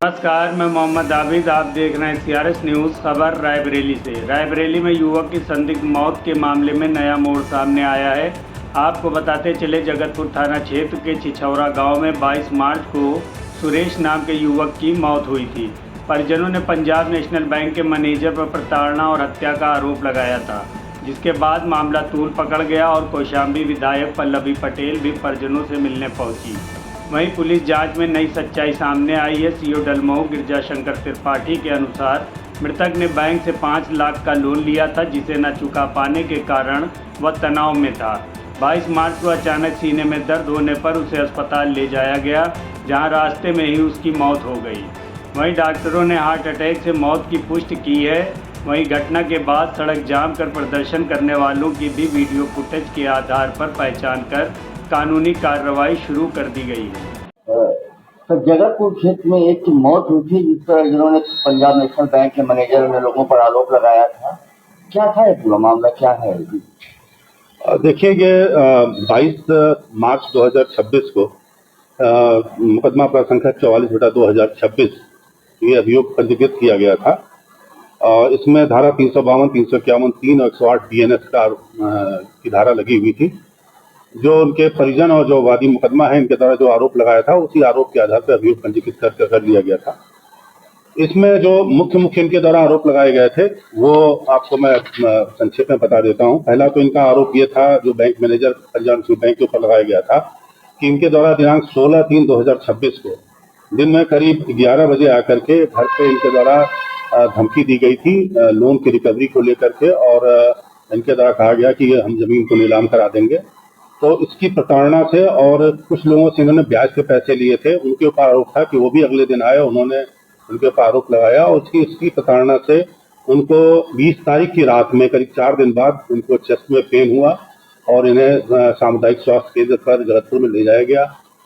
नमस्कार, मैं मोहम्मद आबिद। आप देख रहे हैं CRS न्यूज़। खबर रायबरेली से। रायबरेली में युवक की संदिग्ध मौत के मामले में नया मोड़ सामने आया है। आपको बताते चले, जगतपुर थाना क्षेत्र के छिछौरा गांव में 22 मार्च को सुरेश नाम के युवक की मौत हुई थी। परिजनों ने पंजाब नेशनल बैंक के मैनेजर पर प्रताड़ना और हत्या का आरोप लगाया था, जिसके बाद मामला तूल पकड़ गया और कौशाम्बी विधायक पल्लवी पटेल भी परिजनों से मिलने पहुंची। वहीं पुलिस जांच में नई सच्चाई सामने आई है। CO डलमऊ गिरजाशंकर त्रिपाठी के अनुसार मृतक ने बैंक से 5 लाख का लोन लिया था, जिसे न चुका पाने के कारण वह तनाव में था। 22 मार्च को अचानक सीने में दर्द होने पर उसे अस्पताल ले जाया गया, जहां रास्ते में ही उसकी मौत हो गई। वहीं डॉक्टरों ने हार्ट अटैक से मौत की पुष्टि की है। वहीं घटना के बाद सड़क जाम कर प्रदर्शन करने वालों की भी वीडियो फुटेज के आधार पर पहचान कर कानूनी कार्रवाई शुरू कर दी गई है। तो जगतपुर क्षेत्र में एक की मौत हुई थी, जिस पर जिन्होंने पंजाब नेशनल बैंक के मैनेजर ने लोगों पर आरोप लगाया था। क्या था ये पूरा मामला, क्या है? देखिए, ये 22 मार्च 2026 को मुकदमा प्रकरण संख्या 44/2026 ये अभियोग पंजीकृत किया गया था। इसमें धारा 352, 351, 3 और 108 BNS की धारा लगी हुई थी। जो उनके परिजन और जो वादी मुकदमा है, इनके द्वारा जो आरोप लगाया था, उसी आरोप के आधार पर अभियोग पंजीकृत कर लिया गया था। इसमें जो मुख्य इनके द्वारा आरोप लगाए गए थे, वो आपको मैं संक्षेप में बता देता हूं। पहला तो इनका आरोप ये था, जो bank manager Punjab national bank के ऊपर लगाया गया था, कि इनके द्वारा दिनांक 16/3/2026 को दिन में करीब 11 बजे आकर के घर पे इनके द्वारा धमकी दी गई थी लोन की रिकवरी को लेकर के, और इनके द्वारा कहा गया कि हम जमीन को नीलाम करा देंगे। तो इसकी प्रताड़ना से और कुछ लोगों से इन्होंने ब्याज के पैसे लिए थे, उनके ऊपर आरोप था कि वो भी अगले दिन आए, उन्होंने उनके ऊपर आरोप लगाया। और इसकी प्रताड़ना से उनको 20 तारीख की रात में करीब 4 दिन बाद उनको चेस्ट में पेन हुआ और इन्हें सामुदायिक स्वास्थ्य केंद्र पर जगतपुर में ले जाया गया,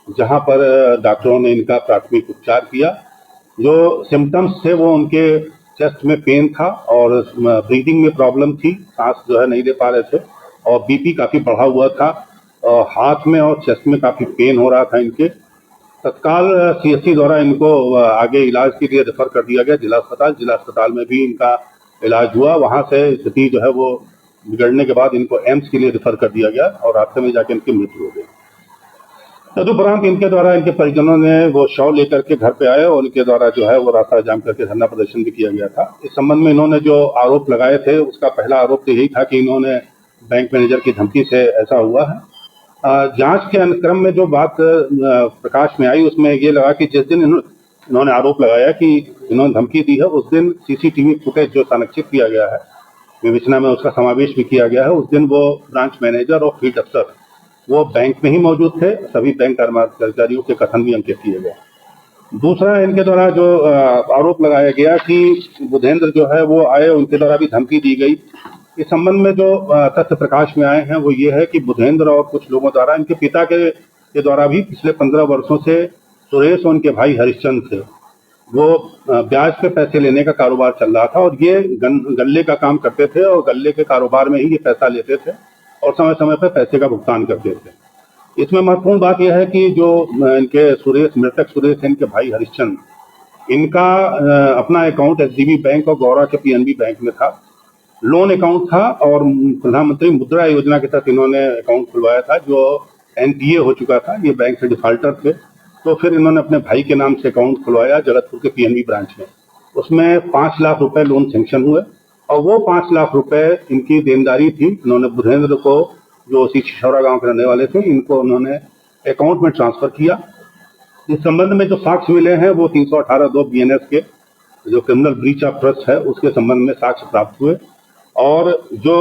जहां पर डॉक्टरों ने इनका प्राथमिक उपचार किया। जो सिम्टम्स थे वो उनके चेस्ट में पेन था और ब्रीदिंग में प्रॉब्लम थी, सांस जो है नहीं ले पा रहे थे, और BP काफी बढ़ा हुआ था, और हाथ में और चेस्ट में काफी पेन हो रहा था इनके। तत्काल CSC द्वारा इनको आगे इलाज के लिए रेफर कर दिया गया जिला अस्पताल में भी इनका इलाज हुआ। वहां से स्थिति जो है वो बिगड़ने के बाद इनको एम्स के लिए रेफर कर दिया गया और रास्ते में जाके इनकी मृत्यु हो गई। तदुपरांत इनके द्वारा इनके परिजनों ने वो शव लेकर के घर पे आए और इनके द्वारा जो है वो रास्ता जाम करके धरना प्रदर्शन भी किया गया था। इस संबंध में इन्होंने जो आरोप लगाए थे, उसका पहला आरोप तो यही था कि इन्होंने बैंक मैनेजर की धमकी से ऐसा हुआ है। जांच के अनुक्रम में जो बात प्रकाश में आई, उसमें ये लगा कि जिस दिन इन्होंने आरोप लगाया कि इन्होंने धमकी दी है, उस दिन CCTV फुटेज जो संरक्षित किया गया है, विवेचना में उसका समावेश भी किया गया है। उस दिन वो ब्रांच मैनेजर और फील्ड अफसर वो बैंक में ही मौजूद थे। सभी बैंक कर्मचारियों के कथन भी अंकित किए गए। दूसरा, इनके द्वारा जो आरोप लगाया गया कि बुधेंद्र जो है वो आए, उनके द्वारा भी धमकी दी गई। इस संबंध में जो तथ्य प्रकाश में आए हैं वो ये है कि बुधेंद्र और कुछ लोगों द्वारा, इनके पिता के द्वारा भी पिछले 15 वर्षों से सुरेश और उनके भाई हरिश्चंद्र से वो ब्याज पे पैसे लेने का कारोबार चल रहा था, और ये गल्ले का काम करते थे और गल्ले के कारोबार में ही ये पैसा लेते थे और समय समय पर पैसे का भुगतान करते थे। इसमें महत्वपूर्ण बात यह है कि जो इनके मृतक सुरेश है, इनके भाई हरिश्चंद्र, इनका अपना अकाउंट SDB बैंक और गौरा के PNB बैंक में था, लोन अकाउंट था, और प्रधानमंत्री मुद्रा योजना के तहत इन्होंने अकाउंट खुलवाया था, जो NPA हो चुका था, ये बैंक से डिफाल्टर थे। तो फिर इन्होंने अपने भाई के नाम से अकाउंट खुलवाया जगतपुर के PNB ब्रांच में। उसमें 5 लाख रुपए लोन सैंक्शन हुए, और वो 5 लाख रुपए इनकी देनदारी थी। इन्होंने बुधेंद्र को, जो छिछौरा गांव के रहने वाले थे, इनको उन्होंने अकाउंट में ट्रांसफर किया। इस संबंध में जो साक्ष्य मिले हैं वो 318(2) BNS के जो क्रिमिनल ब्रीच ऑफ ट्रस्ट है, उसके संबंध में साक्ष्य प्राप्त हुए। और जो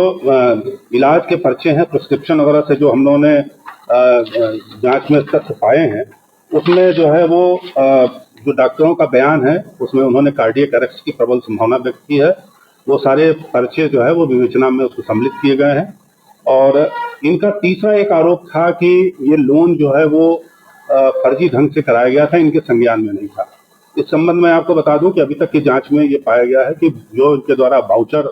इलाज के पर्चे हैं, प्रिस्क्रिप्शन वगैरह से जो हम लोगों ने जांच में तथ्य पाए हैं, उसमें जो है वो जो डॉक्टरों का बयान है, उसमें उन्होंने कार्डियक अरेस्ट की प्रबल संभावना व्यक्त की है। वो सारे पर्चे जो है वो विवेचना में उसको सम्मिलित किए गए हैं। और इनका तीसरा एक आरोप था कि ये लोन जो है वो फर्जी ढंग से कराया गया था, इनके संज्ञान में नहीं था। इस संबंध में आपको बता दूं कि अभी तक की जांच में ये पाया गया है कि जो इनके द्वारा वाउचर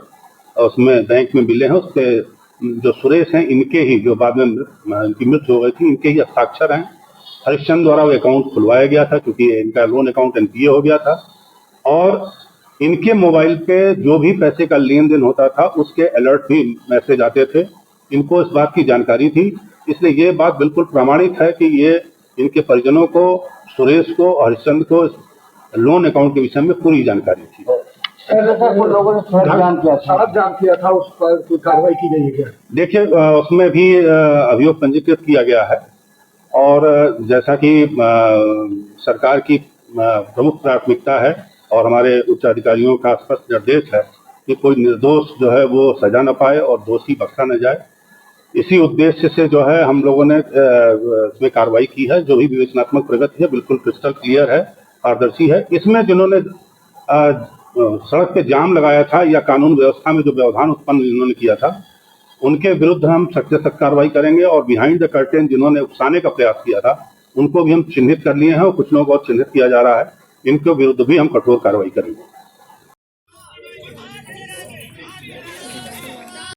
उसमें बैंक में मिले हैं, उसके जो सुरेश हैं, इनके ही, जो बाद में इनकी मृत्यु हो गई थी, इनके ही हस्ताक्षर हैं। हरिश्चंद्र द्वारा वो अकाउंट खुलवाया गया था क्योंकि इनका लोन अकाउंट एनपीए हो गया था और इनके मोबाइल पे जो भी पैसे का लेन देन होता था उसके अलर्ट भी मैसेज आते थे। इनको इस बात की जानकारी थी, इसलिए ये बात बिल्कुल प्रामाणिक है कि ये इनके परिजनों को, सुरेश को, हरिश्चंद्र को लोन अकाउंट के विषय में पूरी जानकारी थी। सर उन लोगों ने सड़क जाम किया था, उस पर कोई कार्रवाई की गई है क्या? देखिए उसमें भी अभियोग पंजीकृत किया गया है और जैसा कि सरकार की प्रमुख प्राथमिकता है और हमारे उच्च अधिकारियों का स्पष्ट निर्देश है कि कोई निर्दोष जो है वो सजा न पाए और दोषी बख्शा न जाए। इसी उद्देश्य से जो है हम लोगों ने इसमें कार्रवाई की है। जो भी विवेचनात्मक प्रगति है बिल्कुल क्रिस्टल क्लियर है, पारदर्शी है। इसमें जिन्होंने सड़क पे जाम लगाया था या कानून व्यवस्था में जो व्यवधान उत्पन्न जिन्होंने किया था उनके विरुद्ध हम सख्त से सख्त कार्रवाई करेंगे और बिहाइंड द कर्टेन जिन्होंने उकसाने का प्रयास किया था उनको भी हम चिन्हित कर लिए हैं और कुछ लोगों को और चिन्हित किया जा रहा है। इनके विरुद्ध भी हम कठोर कार्रवाई करेंगे।